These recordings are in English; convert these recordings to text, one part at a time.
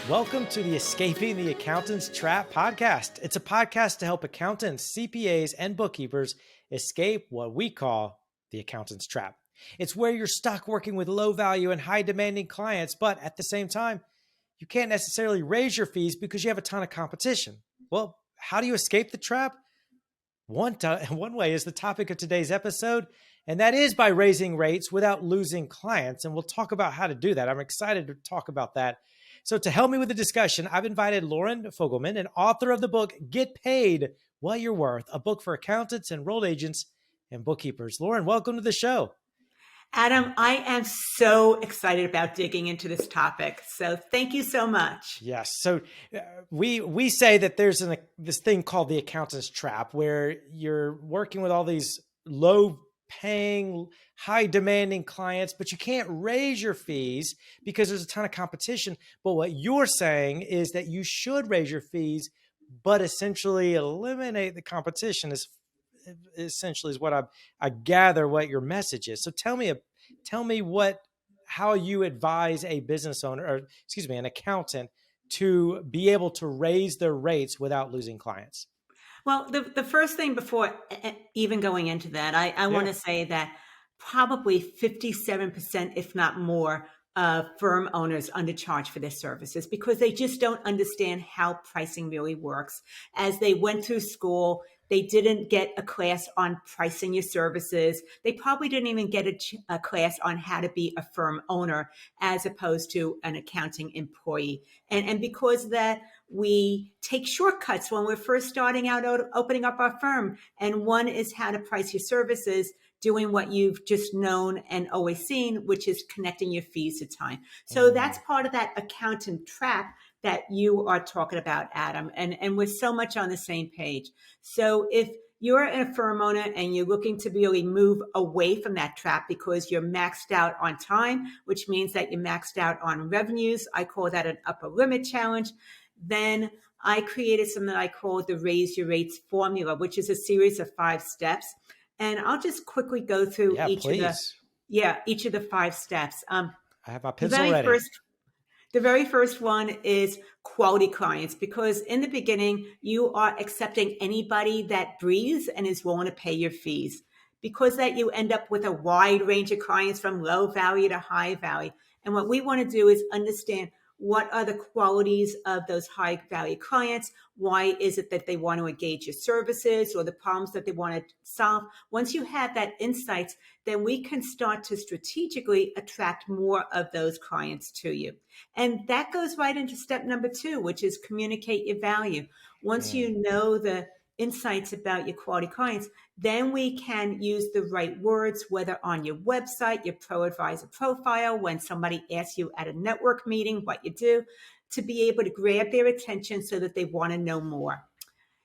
Welcome to the Escaping the Accountant's Trap podcast. It's a podcast to help accountants, CPAs, and bookkeepers escape what we call the accountant's trap. It's where you're stuck working with low value and high demanding clients, but at the same time, you can't necessarily raise your fees because you have a ton of competition. Well, how do you escape the trap? One way is the topic of today's episode, and that is by raising rates without losing clients. And we'll talk about how to do that. I'm excited to talk about that. So to help me with the discussion, I've invited Loren Fogelman, an author of the book, Get Paid What You're Worth, a book for accountants, enrolled agents, and bookkeepers. Loren, welcome to the show. Adam, I am so excited about digging into this topic. So thank you so much. Yes. So we say that there's this thing called the accountant's trap, where you're working with all these low paying, high demanding clients, but you can't raise your fees because there's a ton of competition. But what you're saying is that you should raise your fees, but essentially eliminate the competition is what I gather what your message is. So tell me how you advise a business owner, or an accountant, to be able to raise their rates without losing clients. Well, the first thing before even going into that, I want to say that probably 57%, if not more, of firm owners undercharge for their services because they just don't understand how pricing really works. As they went through school, they didn't get a class on pricing your services. They probably didn't even get a class on how to be a firm owner as opposed to an accounting employee. And because of that, we take shortcuts when we're first starting out opening up our firm. And one is how to price your services, doing what you've just known and always seen, which is connecting your fees to time. So that's part of that accountant trap that you are talking about, Adam. And we're so much on the same page. So if you're a firm owner and you're looking to really move away from that trap because you're maxed out on time, which means that you're maxed out on revenues, I call that an upper limit challenge, then I created something that I call the Raise Your Rates formula, which is a series of 5 steps. And I'll just quickly go through each of the 5 steps. I have my pencil ready. The very first one is quality clients, because in the beginning, you are accepting anybody that breathes and is willing to pay your fees. Because that you end up with a wide range of clients from low value to high value. And what we want to do is understand what are the qualities of those high value clients? Why is it that they want to engage your services or the problems that they want to solve? Once you have that insights, then we can start to strategically attract more of those clients to you. And that goes right into step number 2, which is communicate your value. Once you know the insights about your quality clients, then we can use the right words, whether on your website, your pro advisor profile, when somebody asks you at a network meeting what you do, to be able to grab their attention so that they want to know more.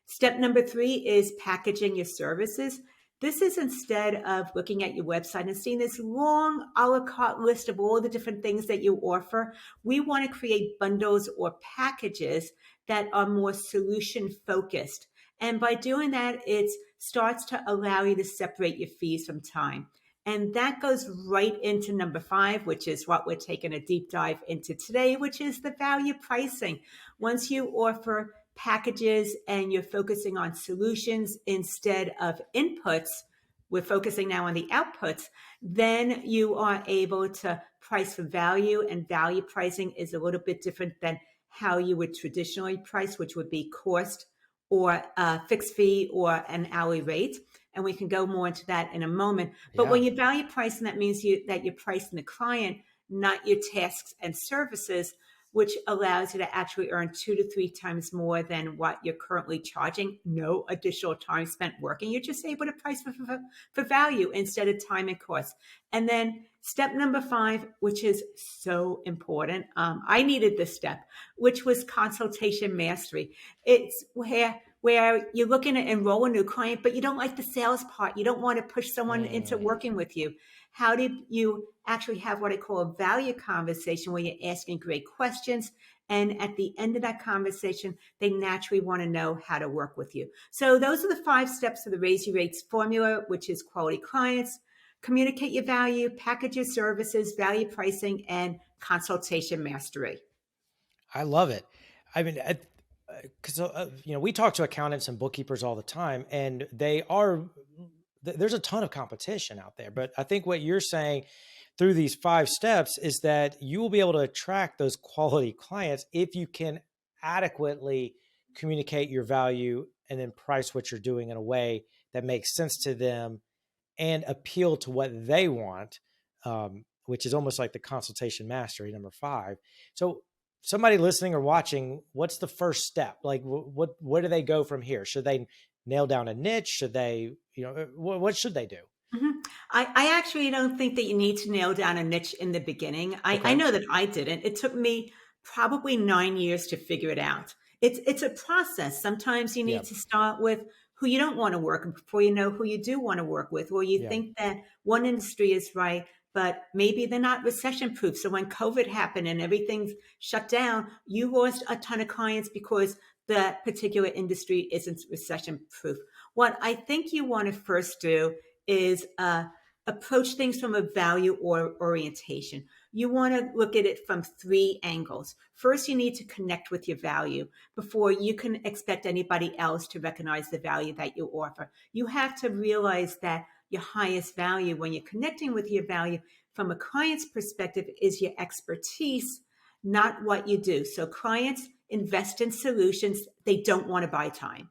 Step number 3 is packaging your services. This is instead of looking at your website and seeing this long a la carte list of all the different things that you offer. We want to create bundles or packages that are more solution focused. And by doing that, it starts to allow you to separate your fees from time. And that goes right into number 5, which is what we're taking a deep dive into today, which is the value pricing. Once you offer packages and you're focusing on solutions instead of inputs, we're focusing now on the outputs, then you are able to price for value. And value pricing is a little bit different than how you would traditionally price, which would be cost or a fixed fee or an hourly rate. And we can go more into that in a moment. But when you value pricing, that means that you're pricing the client, not your tasks and services, which allows you to actually earn 2 to 3 times more than what you're currently charging. No additional time spent working. You're just able to price for value instead of time and cost. And then step number 5, which is so important. I needed this step, which was consultation mastery. It's where you're looking to enroll a new client, but you don't like the sales part. You don't want to push someone into working with you. How do you actually have what I call a value conversation, where you're asking great questions? And at the end of that conversation, they naturally want to know how to work with you. So those are the 5 steps of the Raise Your Rates formula, which is quality clients, communicate your value, package your services, value pricing, and consultation mastery. I love it. I mean, because we talk to accountants and bookkeepers all the time, and there's a ton of competition out there. But I think what you're saying through these 5 steps is that you will be able to attract those quality clients if you can adequately communicate your value and then price what you're doing in a way that makes sense to them and appeal to what they want, which is almost like the consultation mastery, number 5. So somebody listening or watching, what's the first step? Like where do they go from here? Should they nail down a niche? Should they, what should they do? Mhm. I actually don't think that you need to nail down a niche in the beginning. I Okay. know that I didn't. It took me probably 9 years to figure it out. It's a process. Sometimes you Yeah. need to start with who you don't want to work with before you know who you do want to work with, or you Yeah. think that one industry is right, but maybe they're not recession proof. So when COVID happened and everything's shut down, you lost a ton of clients because that particular industry isn't recession proof. What I think you want to first do is approach things from a value or orientation. You want to look at it from 3 angles. First, you need to connect with your value before you can expect anybody else to recognize the value that you offer. You have to realize that your highest value when you're connecting with your value from a client's perspective is your expertise, not what you do. So clients invest in solutions. They don't want to buy time.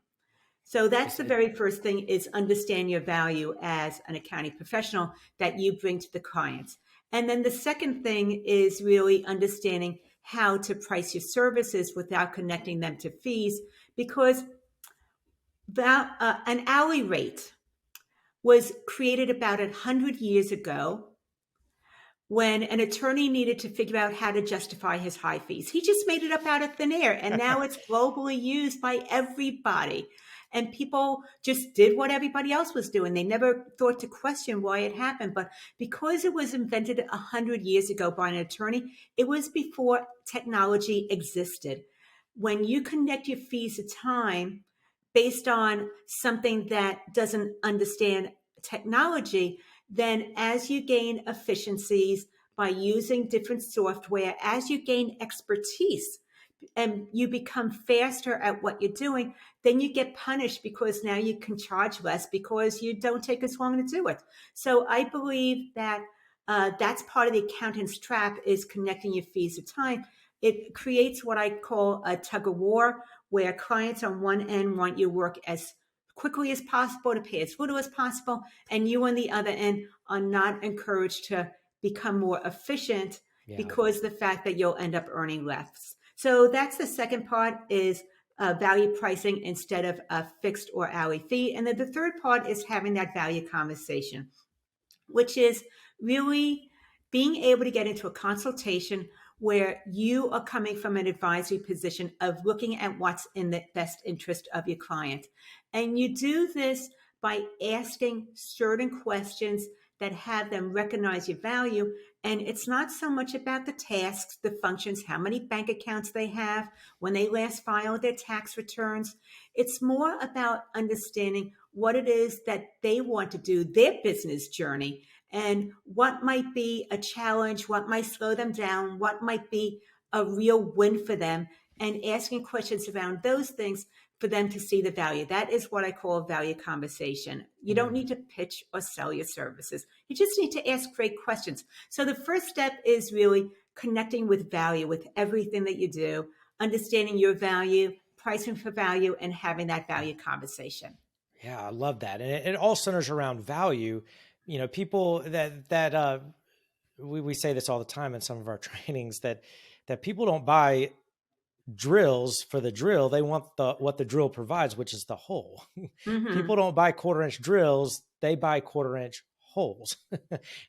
So that's the very first thing, is understand your value as an accounting professional that you bring to the clients. And then the second thing is really understanding how to price your services without connecting them to fees, because an hourly rate was created about 100 years ago when an attorney needed to figure out how to justify his high fees. He just made it up out of thin air, and now it's globally used by everybody. And people just did what everybody else was doing. They never thought to question why it happened. But because it was invented 100 years ago by an attorney, it was before technology existed. When you connect your fees to time based on something that doesn't understand technology, then as you gain efficiencies by using different software, as you gain expertise and you become faster at what you're doing, then you get punished because now you can charge less because you don't take as long to do it. So I believe that that's part of the accountant's trap, is connecting your fees to time. It creates what I call a tug of war, where clients on one end want your work as quickly as possible to pay as little as possible, and you on the other end are not encouraged to become more efficient Yeah. because the fact that you'll end up earning less. So that's the second part, is value pricing instead of a fixed or hourly fee. And then the third part is having that value conversation, which is really being able to get into a consultation where you are coming from an advisory position of looking at what's in the best interest of your client. And you do this by asking certain questions that have them recognize your value. And it's not so much about the tasks, the functions, how many bank accounts they have, when they last filed their tax returns. It's more about understanding what it is that they want to do, their business journey, and what might be a challenge, what might slow them down, what might be a real win for them, and asking questions around those things for them to see the value. That is what I call a value conversation. You don't need to pitch or sell your services. You just need to ask great questions. So the first step is really connecting with value with everything that you do, understanding your value, pricing for value, and having that value conversation. Yeah, I love that. And it all centers around value. People we say this all the time in some of our trainings, that people don't buy drills for the drill. They want what the drill provides, which is the hole. People Mm-hmm. don't buy 1/4-inch drills. They buy 1/4-inch holes.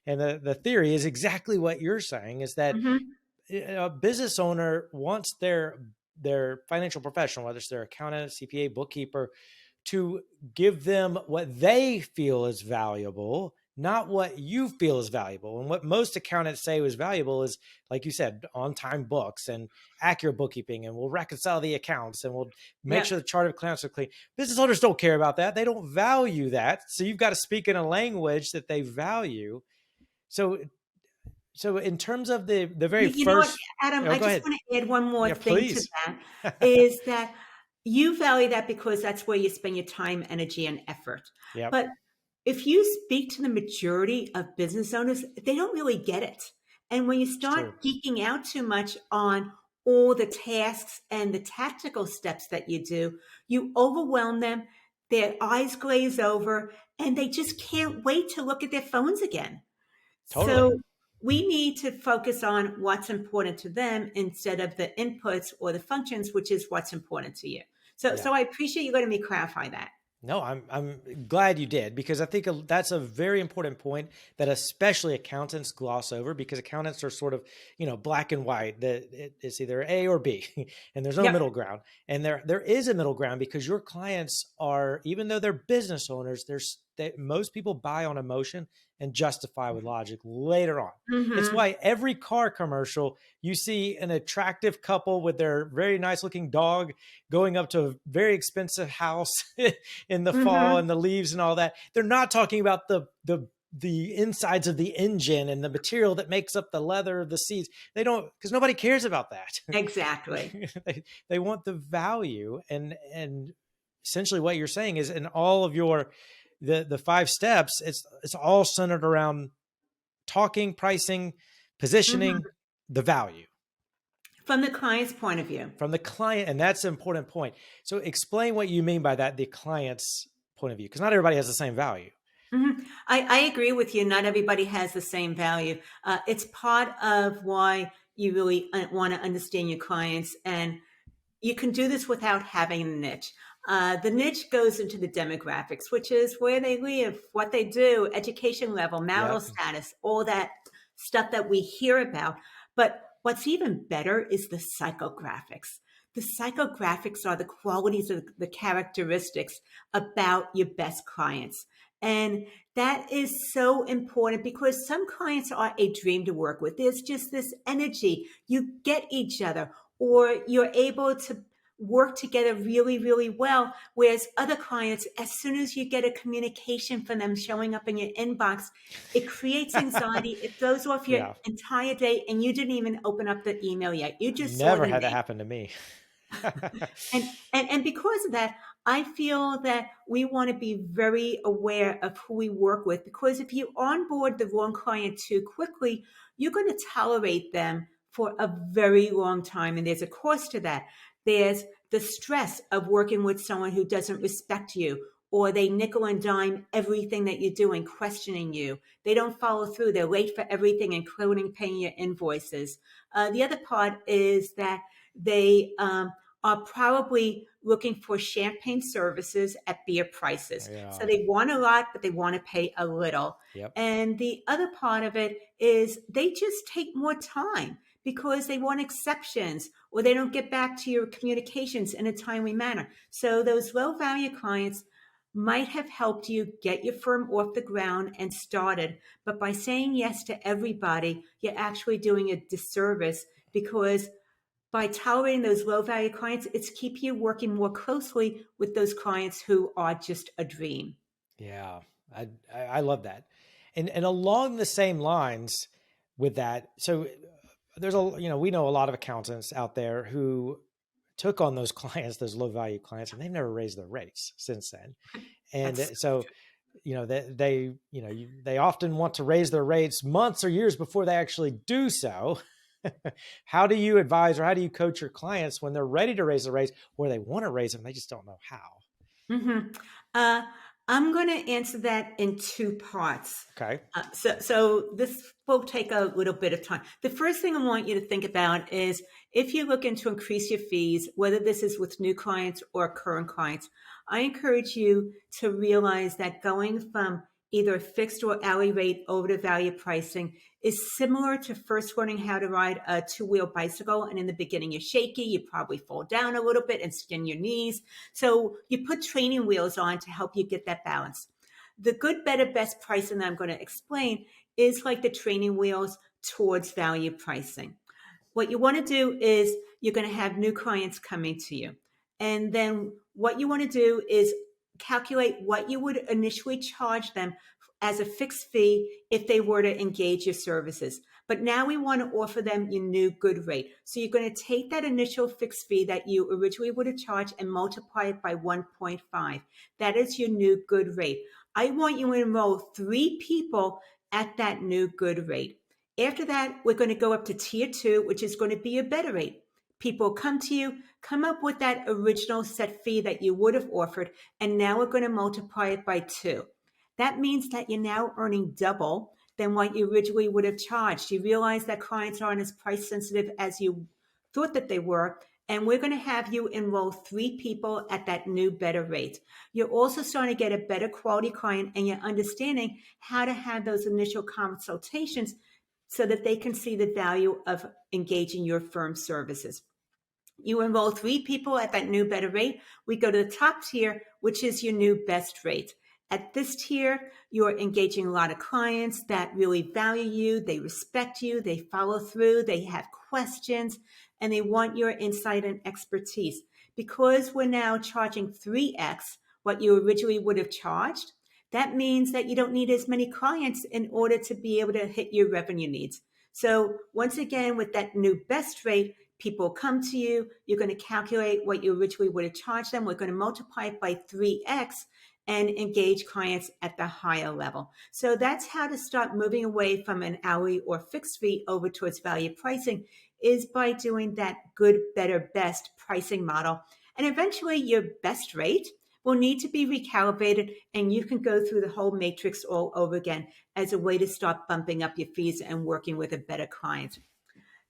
And the theory is exactly what you're saying, is that Mm-hmm. a business owner wants their financial professional, whether it's their accountant, CPA, bookkeeper, to give them what they feel is valuable, not what you feel is valuable. And what most accountants say is valuable is, like you said, on-time books and accurate bookkeeping, and we'll reconcile the accounts and we'll make Yep. sure the chart of accounts are clean. Business owners don't care about that. They don't value that. So you've got to speak in a language that they value. So So in terms of the very You know what, first, Adam, oh, I go just ahead. want to add one more Yeah, thing to please. that, is that you value that because that's where you spend your time, energy, and effort. Yep. But if you speak to the majority of business owners, they don't really get it. And when you It's true. start geeking out too much on all the tasks and the tactical steps that you do, you overwhelm them, their eyes glaze over, and they just can't wait to look at their phones again. Totally. So we need to focus on what's important to them instead of the inputs or the functions, which is what's important to you. So, Yeah. so I appreciate you letting me clarify that. No, I'm glad you did, because I think that's a very important point that especially accountants gloss over, because accountants are sort of, black and white, that it's either A or B and there's no Yep. middle ground. And there is a middle ground, because your clients are, even though they're business owners, most people buy on emotion and justify with logic later on. It's Mm-hmm. why every car commercial, you see an attractive couple with their very nice looking dog going up to a very expensive house in the fall Mm-hmm. and the leaves and all that. They're not talking about the insides of the engine and the material that makes up the leather of the seats. They don't, because nobody cares about that. Exactly. They want the value, and essentially what you're saying is, in all of the 5 steps, it's all centered around talking, pricing, positioning, Mm-hmm. the value From the client's point of view. from the client. And that's an important point. So explain what you mean by that, the client's point of view, because not everybody has the same value. Mhm. I agree with you. Not everybody has the same value. It's part of why you really want to understand your clients, and you can do this without having a niche. The niche goes into the demographics, which is where they live, what they do, education level, marital Yep. status, all that stuff that we hear about. But what's even better is the psychographics. The psychographics are the qualities of the characteristics about your best clients. And that is so important because some clients are a dream to work with. There's just this energy. You get each other, or you're able to work together really, really well. Whereas other clients, as soon as you get a communication from them showing up in your inbox, it creates anxiety. It throws off your Yeah. entire day, and you didn't even open up the email yet. You just saw Never the had that name. happen to me. And because of that, I feel that we want to be very aware of who we work with, because if you onboard the wrong client too quickly, you're going to tolerate them for a very long time. And there's a cost to that. There's the stress of working with someone who doesn't respect you, or they nickel and dime everything that you're doing, questioning you. They don't follow through. They're late for everything, including paying your invoices. The other part is that they are probably looking for champagne services at beer prices. So Yeah. they want a lot, but they want to pay a little. Yep. And the other part of it is they just take more time because they want exceptions, or they don't get back to your communications in a timely manner. So those low value clients might have helped you get your firm off the ground and started. But by saying yes to everybody, you're actually doing a disservice, because by tolerating those low value clients, it's keep you working more closely with those clients who are just a dream. Yeah. I love that. And along the same lines with that, so there's we know a lot of accountants out there who took on those clients, those low value clients, and they've never raised their rates since then. And That's so, they often want to raise their rates months or years before they actually do so. How do you advise, or how do you coach your clients when they're ready to raise the rates, or they want to raise them, they just don't know how? mm-hmm. uh, I'm going to answer that in two parts. Okay. So this will take a little bit of time. The first thing I want you to think about is, if you're looking to increase your fees, whether this is with new clients or current clients, I encourage you to realize that going from either a fixed or hourly rate over to value pricing is similar to first learning how to ride a two-wheel bicycle. And in the beginning, you're shaky, you probably fall down a little bit and skin your knees. So you put training wheels on to help you get that balance. The good, better, best pricing that I'm going to explain is like the training wheels towards value pricing. What you want to do is, you're going to have new clients coming to you. And then what you want to do is calculate what you would initially charge them as a fixed fee if they were to engage your services. But now we want to offer them your new good rate. So you're going to take that initial fixed fee that you originally would have charged and multiply it by 1.5. That is your new good rate. I want you to enroll 3 people at that new good rate. After that, we're going to go up to tier 2, which is going to be a better rate. People come to you, come up with that original set fee that you would have offered, and now we're going to multiply it by 2. That means that you're now earning double than what you originally would have charged. You realize that clients aren't as price sensitive as you thought that they were, and we're going to have you enroll 3 people at that new better rate. You're also starting to get a better quality client, and you're understanding how to have those initial consultations so that they can see the value of engaging your firm's services. You enroll 3 people at that new better rate. We go to the top tier, which is your new best rate. At this tier, you're engaging a lot of clients that really value you, they respect you, they follow through, they have questions, and they want your insight and expertise. Because we're now charging 3x what you originally would have charged, that means that you don't need as many clients in order to be able to hit your revenue needs. So once again, with that new best rate, people come to you, you're going to calculate what you originally would have charged them. We're going to multiply it by 3x and engage clients at the higher level. So that's how to start moving away from an hourly or fixed fee over towards value pricing, is by doing that good, better, best pricing model. And eventually your best rate will need to be recalibrated, and you can go through the whole matrix all over again as a way to start bumping up your fees and working with a better client.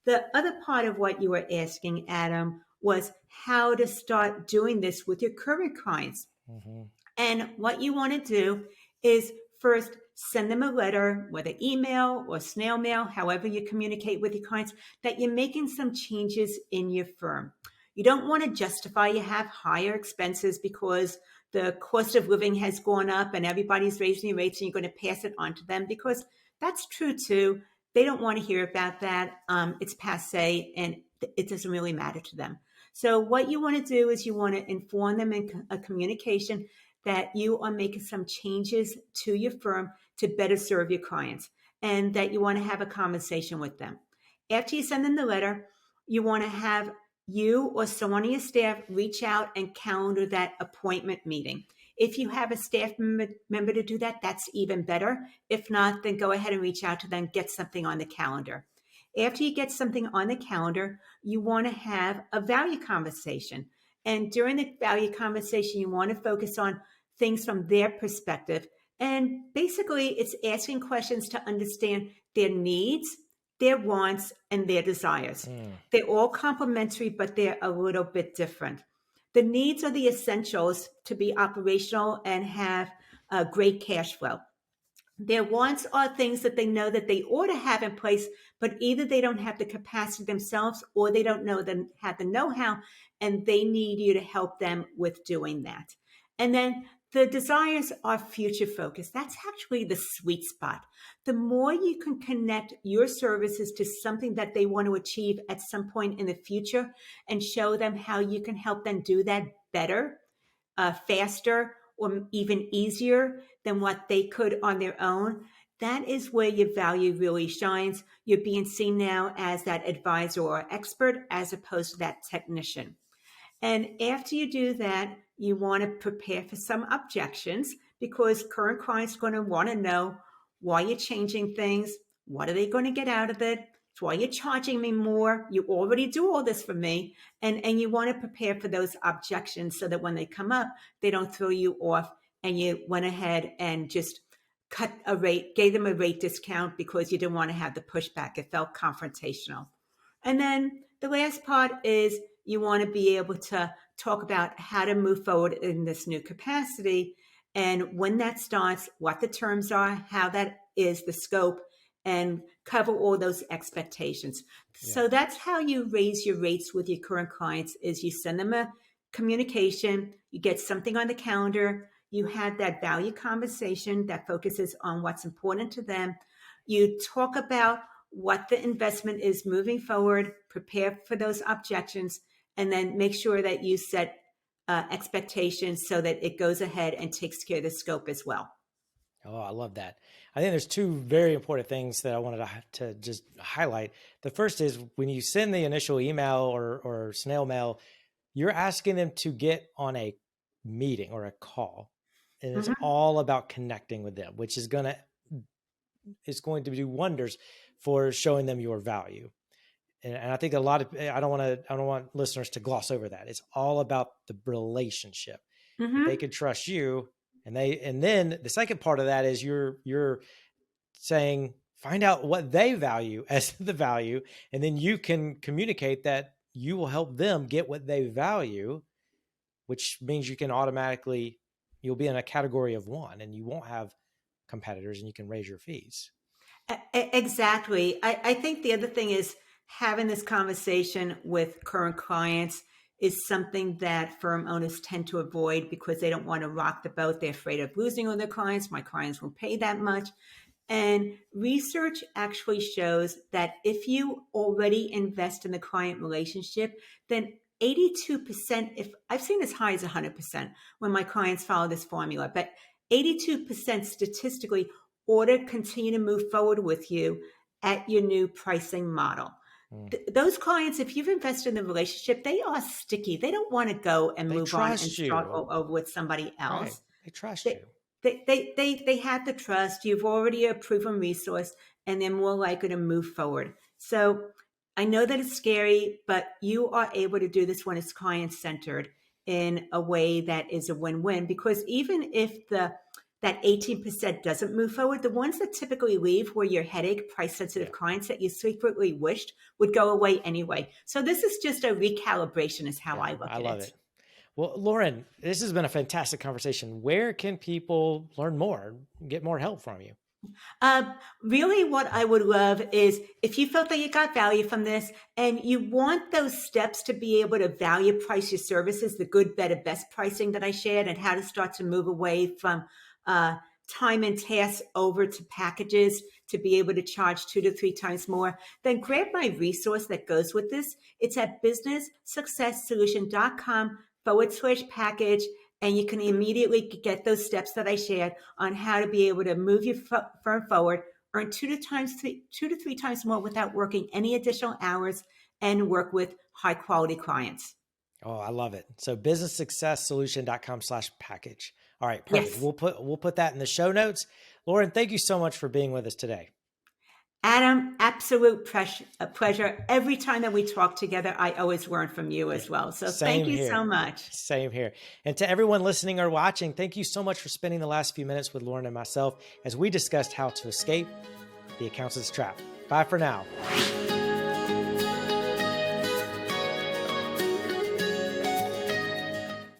The other part of what you were asking, Adam, was how to start doing this with your current clients. Mm-hmm. And what you want to do is first send them a letter, whether email or snail mail, however you communicate with your clients, that you're making some changes in your firm. You don't want to justify you have higher expenses because the cost of living has gone up and everybody's raising your rates, and you're going to pass it on to them, because that's true too. They don't want to hear about that. It's passé and it doesn't really matter to them. So what you want to do is you want to inform them in a communication that you are making some changes to your firm to better serve your clients, and that you want to have a conversation with them. After you send them the letter, you want to have you or someone on your staff reach out and calendar that appointment meeting. If you have a staff member to do that, that's even better. If not, then go ahead and reach out to them, get something on the calendar. After you get something on the calendar, you want to have a value conversation. And during the value conversation, you want to focus on things from their perspective. And basically, it's asking questions to understand their needs, their wants, and their desires. They're all complementary, but they're a little bit different. The needs are the essentials to be operational and have a great cash flow. Their wants are things that they know that they ought to have in place, but either they don't have the capacity themselves or they don't have the know-how, and they need you to help them with doing that. And then the desires are future focused. That's actually the sweet spot. The more you can connect your services to something that they want to achieve at some point in the future and show them how you can help them do that better, faster, or even easier than what they could on their own, that is where your value really shines. You're being seen now as that advisor or expert as opposed to that technician. And after you do that, you want to prepare for some objections, because current clients are going to want to know why you're changing things. What are they going to get out of it? Why you're charging me more? You already do all this for me. And you want to prepare for those objections so that when they come up, they don't throw you off and you went ahead and just cut a rate, gave them a rate discount because you didn't want to have the pushback. It felt confrontational. And then the last part is you want to be able to talk about how to move forward in this new capacity, and when that starts, what the terms are, how that is, the scope, and cover all those expectations. Yeah. So that's how you raise your rates with your current clients, is you send them a communication, you get something on the calendar, you have that value conversation that focuses on what's important to them. You talk about what the investment is moving forward, prepare for those objections, and then make sure that you set expectations so that it goes ahead and takes care of the scope as well. Oh, I love that. I think there's two very important things that I wanted to just highlight. The first is when you send the initial email or snail mail, you're asking them to get on a meeting or a call. And it's Mm-hmm. all about connecting with them, which is going to do wonders for showing them your value. And I think I don't want listeners to gloss over that. It's all about the relationship. If they Mm-hmm. can trust you, and then the second part of that is you're saying, find out what they value as the value, and then you can communicate that you will help them get what they value, which means you'll be in a category of one and you won't have competitors and you can raise your fees. Exactly. I think the other thing is having this conversation with current clients is something that firm owners tend to avoid because they don't want to rock the boat. They're afraid of losing all their clients. My clients won't pay that much. And research actually shows that if you already invest in the client relationship, then 82%, if I've seen as high as 100% when my clients follow this formula, but 82% statistically ought to continue to move forward with you at your new pricing model. Mm. Those clients, if you've invested in the relationship, they are sticky. They don't want to go and They move on and trust start you, all over with somebody right? else. They trust They, you. they have the trust. You've already a proven resource, and they're more likely to move forward. So I know that it's scary, but you are able to do this when it's client centered in a way that is a win-win. Because even if that 18% doesn't move forward, the ones that typically leave were your headache, price sensitive Yeah, clients that you secretly wished would go away anyway. So this is just a recalibration, is how yeah, I look I at love it. it. Well, Loren, this has been a fantastic conversation. Where can people learn more, get more help from you? Uh, Really, what I would love is if you felt that you got value from this and you want those steps to be able to value price your services, the good, better, best pricing that I shared, and how to start to move away from uh, time and tasks over to packages to be able to charge 2 to 3 times more, then grab my resource that goes with this. It's at businesssuccesssolution.com/package. And you can immediately get those steps that I shared on how to be able to move your firm forward, earn 2 to 3 times more without working any additional hours, and work with high quality clients. Oh, I love it. So businesssuccesssolution.com/package. All right, perfect. Yes. We'll put that in the show notes. Loren, thank you so much for being with us today. Adam, absolute pleasure. Every time that we talk together, I always learn from you Yeah, as well. So thank same you so here. much. Same here. And to everyone listening or watching, thank you so much for spending the last few minutes with Loren and myself as we discussed how to escape the accountant's trap. Bye for now.